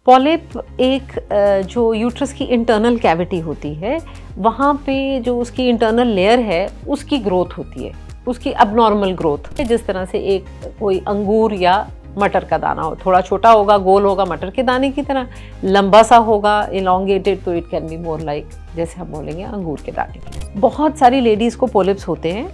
Polyp एक जो uterus की इंटरनल कैविटी होती है, वहाँ पे जो उसकी इंटरनल लेयर है उसकी ग्रोथ होती है, उसकी अबनॉर्मल ग्रोथ। जिस तरह से एक कोई अंगूर या मटर का दाना हो, थोड़ा छोटा होगा, गोल होगा मटर के दाने की तरह, लंबा सा होगा, इलोंगेटेड, तो it can be more like जैसे हम बोलेंगे अंगूर के दाने की। बहुत सारी लेडीज़ को पोलिप्स होते हैं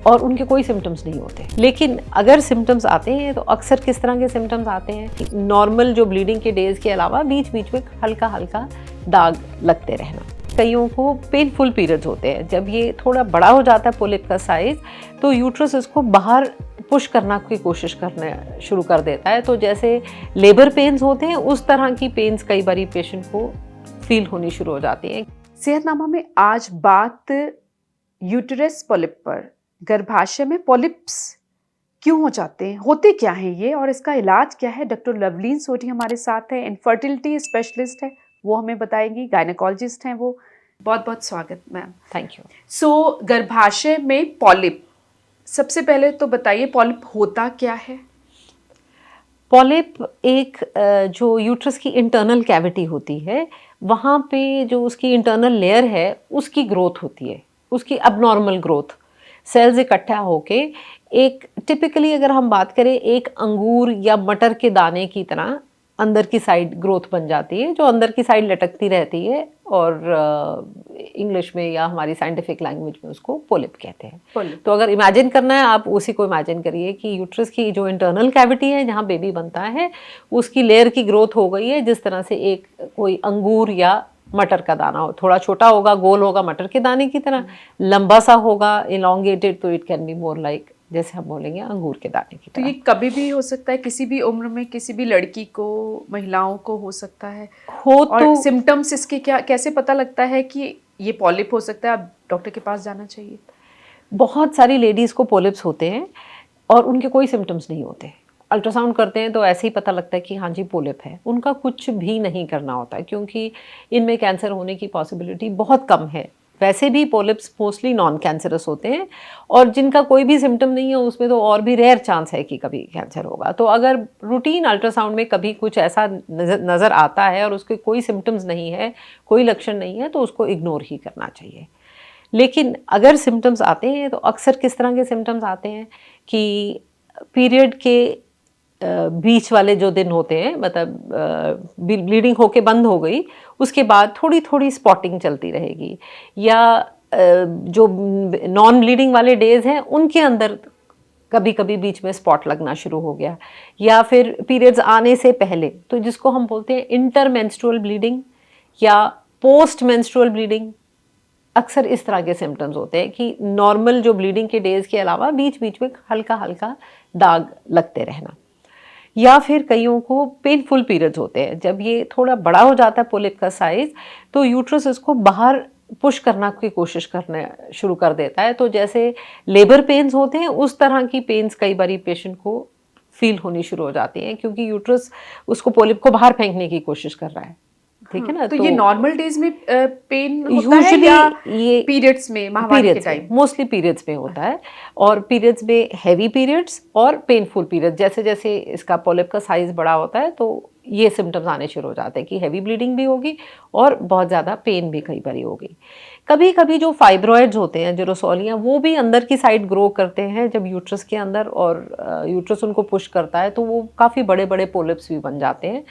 और उनके कोई सिम्टम्स नहीं होते, लेकिन अगर सिम्टम्स आते हैं तो अक्सर किस तरह के सिम्टम्स आते हैं, नॉर्मल जो ब्लीडिंग के डेज के अलावा बीच बीच में हल्का हल्का दाग लगते रहना। कईयों को पेनफुल पीरियड्स होते हैं। जब ये थोड़ा बड़ा हो जाता है पोलिप का साइज, तो यूट्रस इसको बाहर पुश करना की कोशिश करना शुरू कर देता है। तो जैसे लेबर पेन्स होते हैं उस तरह की पेन्स कई बार पेशेंट को फील होनी शुरू हो जाती हैं। सेहतनामा में आज बात यूटेरस पॉलिप पर। गर्भाशय में पॉलिप्स क्यों हो जाते हैं, होते क्या हैं ये और इसका इलाज क्या है? डॉक्टर लवलीन सोढी हमारे साथ है, इनफर्टिलिटी स्पेशलिस्ट है, वो हमें बताएंगी। गायनेकोलॉजिस्ट हैं वो। बहुत बहुत स्वागत मैम। Thank you. सो गर्भाशय में पॉलिप, सबसे पहले तो बताइए पॉलिप होता क्या है? पॉलिप एक जो यूट्रस की इंटरनल कैविटी होती है, वहाँ पे जो उसकी इंटरनल लेयर है उसकी ग्रोथ होती है, उसकी अबनॉर्मल ग्रोथ। सेल्स इकट्ठा होके एक टिपिकली अगर हम बात करें एक अंगूर या मटर के दाने की तरह अंदर की साइड ग्रोथ बन जाती है, जो अंदर की साइड लटकती रहती है, और इंग्लिश में या हमारी साइंटिफिक लैंग्वेज में उसको पोलिप कहते हैं। तो अगर इमेजिन करना है, आप उसी को इमेजिन करिए कि यूट्रस की जो इंटरनल कैविटी है जहाँ बेबी बनता है, उसकी लेयर की ग्रोथ हो गई है जिस तरह से एक कोई अंगूर या मटर का दाना हो, थोड़ा छोटा होगा, गोल होगा मटर के दाने की तरह, लंबा सा होगा, इलोंगेटेड, तो it can be more like जैसे हम बोलेंगे अंगूर के दाने की तरह। तो ये कभी भी हो सकता है, किसी भी उम्र में, किसी भी लड़की को, महिलाओं को हो सकता है? और तो सिम्टम्स इसके क्या, कैसे पता लगता है कि ये पॉलिप हो सकता है, आप डॉक्टर के पास जाना चाहिए? बहुत सारी लेडीज़ को पोलिप्स होते हैं और उनके कोई सिम्टम्स नहीं होते। अल्ट्रासाउंड करते हैं तो ऐसे ही पता लगता है कि हाँ जी पोलिप है। उनका कुछ भी नहीं करना होता है, क्योंकि इनमें कैंसर होने की पॉसिबिलिटी बहुत कम है। वैसे भी पोलिप्स मोस्टली नॉन कैंसरस होते हैं, और जिनका कोई भी सिम्टम नहीं है उसमें तो और भी रेयर चांस है कि कभी कैंसर होगा। तो अगर रूटीन अल्ट्रासाउंड में कभी कुछ ऐसा नज़र आता है और उसके कोई सिम्टम्स नहीं है, कोई लक्षण नहीं है, तो उसको इग्नोर ही करना चाहिए। लेकिन अगर सिम्टम्स आते हैं तो अक्सर किस तरह के सिम्टम्स आते हैं कि पीरियड के बीच वाले जो दिन होते हैं, मतलब ब्लीडिंग होके बंद हो गई, उसके बाद थोड़ी थोड़ी स्पॉटिंग चलती रहेगी, या जो नॉन ब्लीडिंग वाले डेज हैं उनके अंदर कभी कभी बीच में स्पॉट लगना शुरू हो गया, या फिर पीरियड्स आने से पहले, तो जिसको हम बोलते हैं इंटरमेंस्ट्रुअल ब्लीडिंग या पोस्ट मेंस्ट्रुअल ब्लीडिंग। अक्सर इस तरह के सिम्टम्स होते हैं कि नॉर्मल जो ब्लीडिंग के डेज के अलावा बीच बीच में हल्का हल्का दाग लगते रहना। या फिर कईयों को पेनफुल पीरियड्स होते हैं। जब ये थोड़ा बड़ा हो जाता है पोलिप का साइज, तो यूट्रस इसको बाहर पुश करना की कोशिश करना शुरू कर देता है। तो जैसे लेबर पेन्स होते हैं उस तरह की पेन्स कई बार पेशेंट को फील होनी शुरू हो जाती हैं, क्योंकि यूट्रस उसको पोलिप को बाहर फेंकने की कोशिश कर रहा है। ठीक है ना? तो ये नॉर्मल डेज में पेन होता है यूजुअली या ये पीरियड्स में, माहवारी के टाइम? मोस्टली पीरियड्स में होता है, और पीरियड्स में हैवी पीरियड्स और पेनफुल पीरियड्स। जैसे जैसे इसका पोलिप का साइज बड़ा होता है तो ये सिम्टम्स आने शुरू हो जाते हैं कि हैवी ब्लीडिंग भी होगी और बहुत ज़्यादा पेन भी कई बार होगी। कभी कभी जो फाइब्रॉइड्स होते हैं, जो रसौलियाँ, वो भी अंदर की साइड ग्रो करते हैं जब यूट्रस के अंदर, और यूट्रस उनको पुश करता है तो वो काफ़ी बड़े बड़े पोलिप्स भी बन जाते हैं,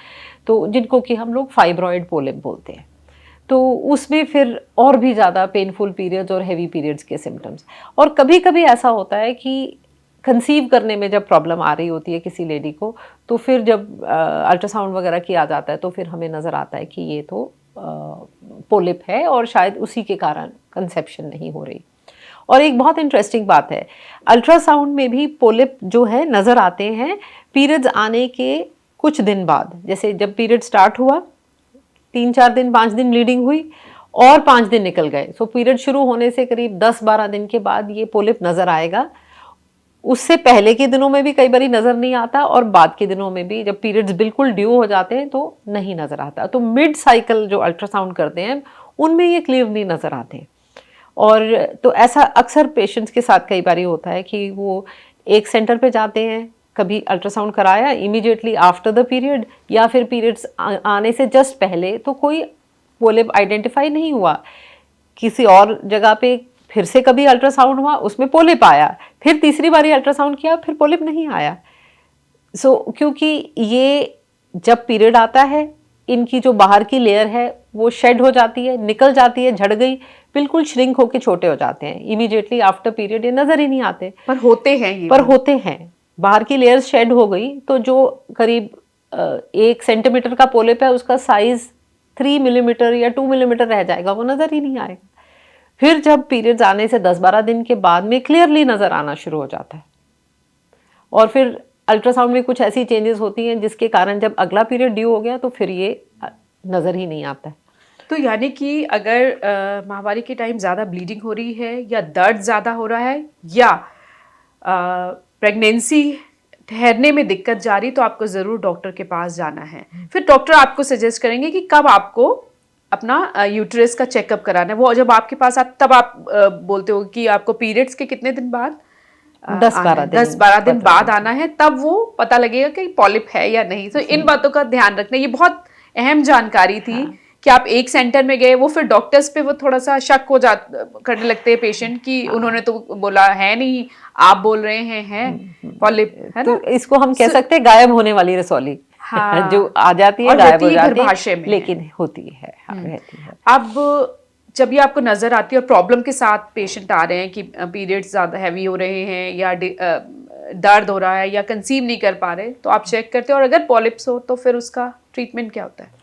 तो जिनको कि हम लोग फाइब्रॉइड पोलिप बोलते हैं। तो उसमें फिर और भी ज़्यादा पेनफुल पीरियड्स और हैवी पीरियड्स के सिम्टम्स। और कभी कभी ऐसा होता है कि कंसीव करने में जब प्रॉब्लम आ रही होती है किसी लेडी को, तो फिर जब अल्ट्रासाउंड वगैरह किया जाता है तो फिर हमें नज़र आता है कि ये तो पोलिप है और शायद उसी के कारण कंसेप्शन नहीं हो रही। और एक बहुत इंटरेस्टिंग बात है, अल्ट्रासाउंड में भी पोलिप जो है नज़र आते हैं पीरियड्स आने के कुछ दिन बाद। जैसे जब पीरियड स्टार्ट हुआ, 3-4 दिन, 5 दिन ब्लीडिंग हुई और 5 दिन निकल गए, सो पीरियड शुरू होने से करीब 10-12 दिन के बाद ये पोलिप नज़र आएगा। उससे पहले के दिनों में भी कई बार नज़र नहीं आता, और बाद के दिनों में भी जब पीरियड्स बिल्कुल ड्यू हो जाते हैं तो नहीं नज़र आता। तो मिड साइकिल जो अल्ट्रासाउंड करते हैं उनमें ये क्लियर नहीं नज़र आते। और तो ऐसा अक्सर पेशेंट्स के साथ कई बार होता है कि वो एक सेंटर पे जाते हैं, कभी अल्ट्रासाउंड कराया इमीडिएटली आफ्टर द पीरियड या फिर पीरियड्स आने से जस्ट पहले, तो कोई पोलिप आइडेंटिफाई नहीं हुआ। किसी और जगह पे फिर से कभी अल्ट्रासाउंड हुआ, उसमें पोलिप आया, फिर तीसरी बारी अल्ट्रासाउंड किया, फिर पोलिप नहीं आया। क्योंकि ये जब पीरियड आता है, इनकी जो बाहर की लेयर है वो शेड हो जाती है, निकल जाती है, झड़ गई, बिल्कुल श्रिंक होके छोटे हो जाते हैं। इमीडिएटली आफ्टर पीरियड ये नजर ही नहीं आते, पर होते हैं ये, पर होते हैं। बाहर की लेयर शेड हो गई तो जो करीब 1 सेंटीमीटर का पोलिप है उसका साइज 3 मिलीमीटर या 2 मिलीमीटर रह जाएगा, वो नजर ही नहीं आएगा। फिर जब पीरियड्स आने से 10-12 दिन के बाद में क्लियरली नजर आना शुरू हो जाता है, और फिर अल्ट्रासाउंड में कुछ ऐसी चेंजेस होती हैं जिसके कारण जब अगला पीरियड ड्यू हो गया तो फिर ये नज़र ही नहीं आता है। तो यानी कि अगर माहवारी के टाइम ज़्यादा ब्लीडिंग हो रही है या दर्द ज़्यादा हो रहा है या प्रेगनेंसी ठहरने में दिक्कत जा रही, तो आपको ज़रूर डॉक्टर के पास जाना है। फिर डॉक्टर आपको सजेस्ट करेंगे कि कब आपको अपना यूट्रस का चेकअप कराना है। वो जब आपके पास तब आप बोलते हो कि आपको पीरियड्स के कितने दिन बाद 10-12 दिन बाद आना है, तब वो पता लगेगा कि पॉलिप है या नहीं। तो इन बातों का ध्यान रखना, ये बहुत अहम जानकारी थी। हाँ। कि आप एक सेंटर में गए, वो फिर डॉक्टर्स पे वो थोड़ा सा शक हो करने लगते हैं पेशेंट कि हाँ। उन्होंने तो बोला है नहीं, आप बोल रहे हैं पॉलिप है ना। तो इसको हम कह सकते हैं गायब होने वाली रसौली। हाँ। जो आ जाती है, गायब हो जाती है, लेकिन होती है, हाँ, रहती है। अब जब ये आपको नज़र आती है और प्रॉब्लम के साथ पेशेंट आ रहे हैं कि पीरियड्स ज़्यादा हैवी हो रहे हैं या दर्द हो रहा है या कंसीव नहीं कर पा रहे, तो आप चेक करते हो, और अगर पॉलिप्स हो तो फिर उसका ट्रीटमेंट क्या होता है?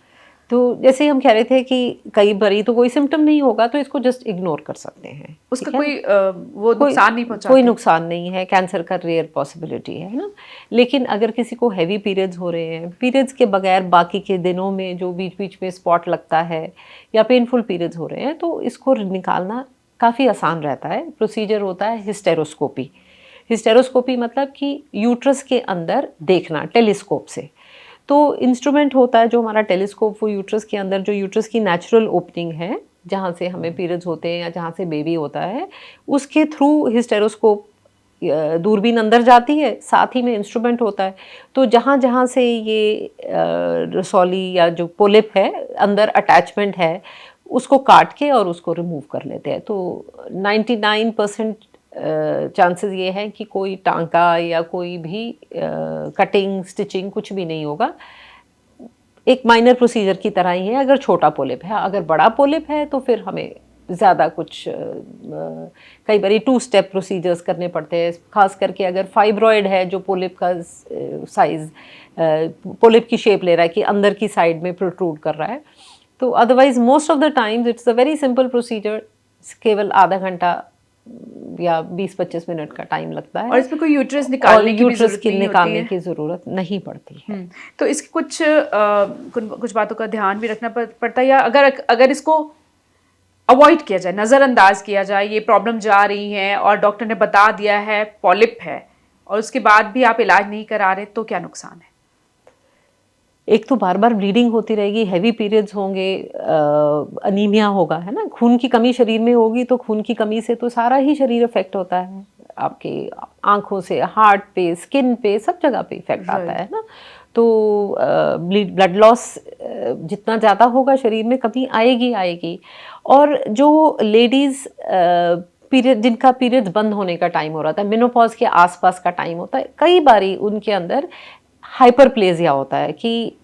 तो जैसे हम कह रहे थे कि कई बारी तो कोई सिम्टम नहीं होगा तो इसको जस्ट इग्नोर कर सकते हैं, उसका कोई वो नुकसान नहीं पहुंचाता, कोई नुकसान नहीं है, कैंसर का रेयर पॉसिबिलिटी है ना। लेकिन अगर किसी को हैवी पीरियड्स हो रहे हैं, पीरियड्स के बगैर बाकी के दिनों में जो बीच बीच में स्पॉट लगता है या पेनफुल पीरियड्स हो रहे हैं, तो इसको निकालना काफ़ी आसान रहता है। प्रोसीजर होता है हिस्टेरोस्कोपी। हिस्टेरोस्कोपी मतलब कि यूट्रस के अंदर देखना टेलीस्कोप से। तो इंस्ट्रूमेंट होता है जो हमारा टेलीस्कोप, वो यूट्रस के अंदर, जो यूट्रस की नेचुरल ओपनिंग है जहाँ से हमें पीरियड्स होते हैं या जहाँ से बेबी होता है, उसके थ्रू हिस्टेरोस्कोप दूरबीन अंदर जाती है, साथ ही में इंस्ट्रूमेंट होता है। तो जहाँ जहाँ से ये रसौली या जो पोलिप है अंदर अटैचमेंट है, उसको काट के और उसको रिमूव कर लेते हैं। तो 99% चांसेस ये हैं कि कोई टांका या कोई भी कटिंग स्टिचिंग कुछ भी नहीं होगा। एक माइनर प्रोसीजर की तरह ही है अगर छोटा पोलिप है। अगर बड़ा पोलिप है तो फिर हमें ज़्यादा कुछ कई बार 2 स्टेप प्रोसीजर्स करने पड़ते हैं, खास करके अगर फाइब्रॉइड है जो पोलिप का साइज़ पोलिप की शेप ले रहा है कि अंदर की साइड में प्रोट्रूड कर रहा है। तो otherwise most of the times it's a very simple procedure, केवल आधा घंटा या 20-25 मिनट का टाइम लगता है, और इसमें कोई यूट्रस निकालने की ज़रूरत नहीं पड़ती है। तो इसकी कुछ बातों का ध्यान भी रखना पड़ता है, या अगर इसको अवॉइड किया जाए, नज़रअंदाज किया जाए, ये प्रॉब्लम जा रही है और डॉक्टर ने बता दिया है पॉलिप है और उसके बाद भी आप इलाज नहीं करा रहे, तो क्या नुकसान है? एक तो बार बार ब्लीडिंग होती रहेगी, हैवी पीरियड्स होंगे, अनीमिया होगा, है ना, खून की कमी शरीर में होगी। तो खून की कमी से तो सारा ही शरीर इफेक्ट होता है, आपके आंखों से हार्ट पे, स्किन पे, सब जगह पे इफेक्ट आता है ना। तो ब्लड लॉस जितना ज़्यादा होगा शरीर में, कमी आएगी। और जो लेडीज़ पीरियड, जिनका पीरियड्स बंद होने का टाइम हो रहा था, मेनोपॉज के आसपास का टाइम होता है, कई बारी उनके अंदर हाइपरप्लेजिया होता है कि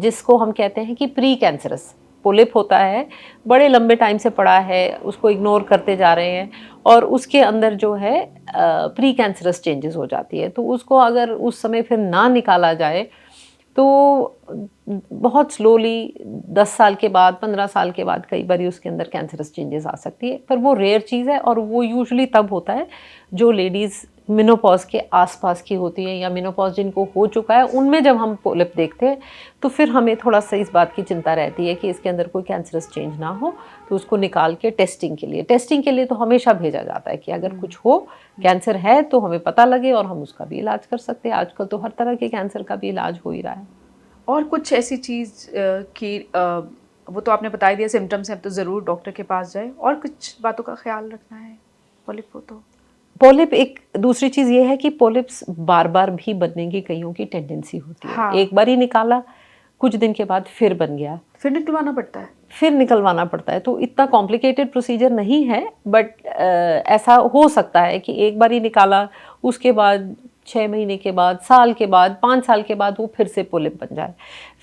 जिसको हम कहते हैं कि प्री कैंसरस पोलिप होता है, बड़े लंबे टाइम से पड़ा है, उसको इग्नोर करते जा रहे हैं और उसके अंदर जो है प्री कैंसरस चेंजेस हो जाती है। तो उसको अगर उस समय फिर ना निकाला जाए तो बहुत स्लोली 10 साल के बाद, 15 साल के बाद कई बार उसके अंदर कैंसरस चेंजेस आ सकती है। पर वो रेयर चीज़ है और वो यूजुअली तब होता है जो लेडीज़ मेनोपॉज के आसपास की होती है या मेनोपॉज जिनको हो चुका है, उनमें जब हम पोलिप देखते हैं तो फिर हमें थोड़ा सा इस बात की चिंता रहती है कि इसके अंदर कोई कैंसरस चेंज ना हो। तो उसको निकाल के टेस्टिंग के लिए तो हमेशा भेजा जाता है कि अगर कुछ हो, कैंसर है, तो हमें पता लगे और हम उसका भी इलाज कर सकते हैं। आजकल तो हर तरह के कैंसर का भी इलाज हो ही रहा है। और कुछ ऐसी चीज़ की वो तो आपने बता दिया, सिम्टम्स हैं तो ज़रूर डॉक्टर के पास जाए, और कुछ बातों का ख्याल रखना है पोलिप हो तो? पोलिप एक दूसरी चीज़ ये है कि पोलिप्स बार बार भी बनने की कईयों की टेंडेंसी होती है। हाँ। एक बार ही निकाला, कुछ दिन के बाद फिर बन गया, फिर निकलवाना पड़ता है। फिर निकलवाना पड़ता है। तो इतना कॉम्प्लिकेटेड प्रोसीजर नहीं है, बट ऐसा हो सकता है कि एक बार ही निकाला, उसके बाद 6 महीने के बाद, साल के बाद, 5 साल के बाद वो फिर से पोलिप बन जाए।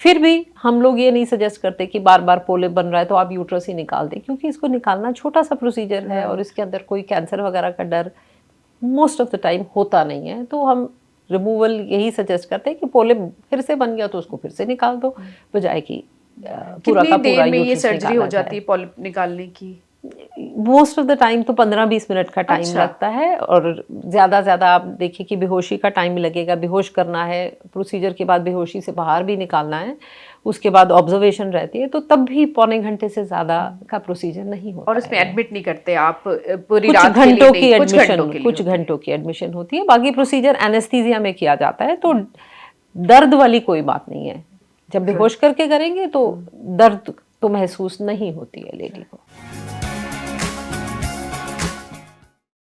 फिर भी हम लोग ये नहीं सजेस्ट करते कि बार बार पोलिप बन रहा है तो आप यूट्रस ही निकाल दें, क्योंकि इसको निकालना छोटा सा प्रोसीजर है और इसके अंदर कोई कैंसर वगैरह का डर मोस्ट ऑफ द टाइम होता नहीं है। तो हम रिमूवल यही सजेस्ट करते हैं कि पोलिप फिर से बन गया तो उसको फिर से निकाल दो, बजाय कि पूरा कितनी का देर पूरा में ये यूट्रस सर्जरी निकाला हो जाती जाए। है पॉलिप निकालने की? मोस्ट ऑफ द टाइम तो 15-20 मिनट का टाइम अच्छा। लगता है, और ज़्यादा आप देखिए कि बेहोशी का टाइम लगेगा, बेहोश करना है, प्रोसीजर के बाद बेहोशी से बाहर भी निकालना है, उसके बाद ऑब्जर्वेशन रहती है, तो तब भी पौने घंटे से ज़्यादा का प्रोसीजर नहीं होता और इसमें है। एडमिट नहीं करते आप पूरी कुछ रात के लिए घंटों नहीं, की कुछ घंटों एडमिशन, के लिए कुछ होती है। घंटों की एडमिशन होती है। बाकी प्रोसीजर एनेस्थीसिया में किया जाता है, तो दर्द वाली कोई बात नहीं है। जब बेहोश करके करेंगे तो दर्द तो महसूस नहीं होती है लेडी को।